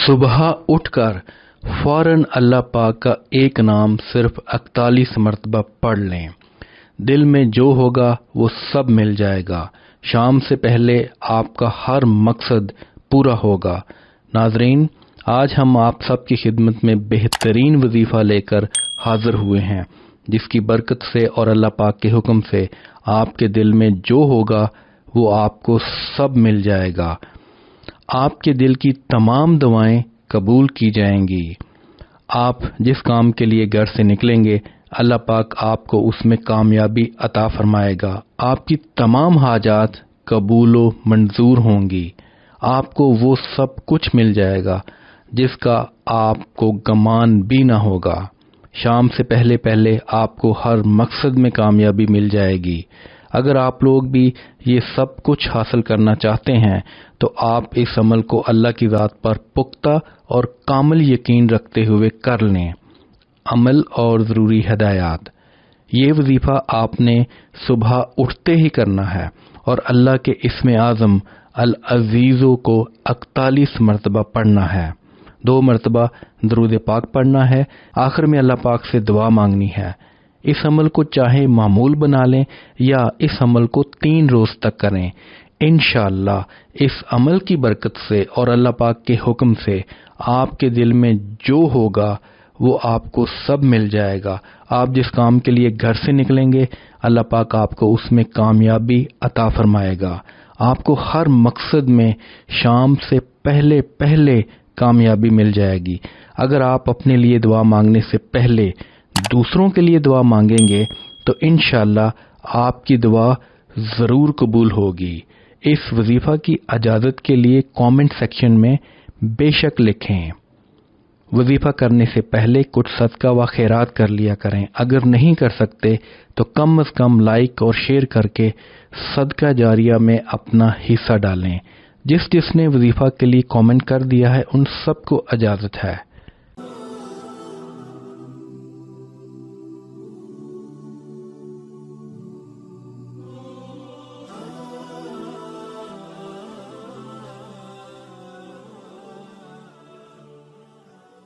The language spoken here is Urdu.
صبح اٹھ کر فوراً اللہ پاک کا ایک نام صرف 41 مرتبہ پڑھ لیں۔ دل میں جو ہوگا وہ سب مل جائے گا۔ شام سے پہلے آپ کا ہر مقصد پورا ہوگا۔ ناظرین، آج ہم آپ سب کی خدمت میں بہترین وظیفہ لے کر حاضر ہوئے ہیں، جس کی برکت سے اور اللہ پاک کے حکم سے آپ کے دل میں جو ہوگا وہ آپ کو سب مل جائے گا۔ آپ کے دل کی تمام دعائیں قبول کی جائیں گی۔ آپ جس کام کے لیے گھر سے نکلیں گے، اللہ پاک آپ کو اس میں کامیابی عطا فرمائے گا۔ آپ کی تمام حاجات قبول و منظور ہوں گی۔ آپ کو وہ سب کچھ مل جائے گا جس کا آپ کو گمان بھی نہ ہوگا۔ شام سے پہلے پہلے آپ کو ہر مقصد میں کامیابی مل جائے گی۔ اگر آپ لوگ بھی یہ سب کچھ حاصل کرنا چاہتے ہیں تو آپ اس عمل کو اللہ کی ذات پر پختہ اور کامل یقین رکھتے ہوئے کر لیں۔ عمل اور ضروری ہدایات۔ یہ وظیفہ آپ نے صبح اٹھتے ہی کرنا ہے اور اللہ کے اسم اعظم العزیزو کو 41 مرتبہ پڑھنا ہے۔ 2 مرتبہ درود پاک پڑھنا ہے۔ آخر میں اللہ پاک سے دعا مانگنی ہے۔ اس عمل کو چاہے معمول بنا لیں یا اس عمل کو 3 روز تک کریں۔ انشاءاللہ اس عمل کی برکت سے اور اللہ پاک کے حکم سے آپ کے دل میں جو ہوگا وہ آپ کو سب مل جائے گا۔ آپ جس کام کے لیے گھر سے نکلیں گے، اللہ پاک آپ کو اس میں کامیابی عطا فرمائے گا۔ آپ کو ہر مقصد میں شام سے پہلے پہلے کامیابی مل جائے گی۔ اگر آپ اپنے لیے دعا مانگنے سے پہلے دوسروں کے لیے دعا مانگیں گے تو انشاءاللہ آپ کی دعا ضرور قبول ہوگی۔ اس وظیفہ کی اجازت کے لیے کامنٹ سیکشن میں بے شک لکھیں۔ وظیفہ کرنے سے پہلے کچھ صدقہ و خیرات کر لیا کریں۔ اگر نہیں کر سکتے تو کم از کم لائک اور شیئر کر کے صدقہ جاریہ میں اپنا حصہ ڈالیں۔ جس نے وظیفہ کے لیے کامنٹ کر دیا ہے ان سب کو اجازت ہے۔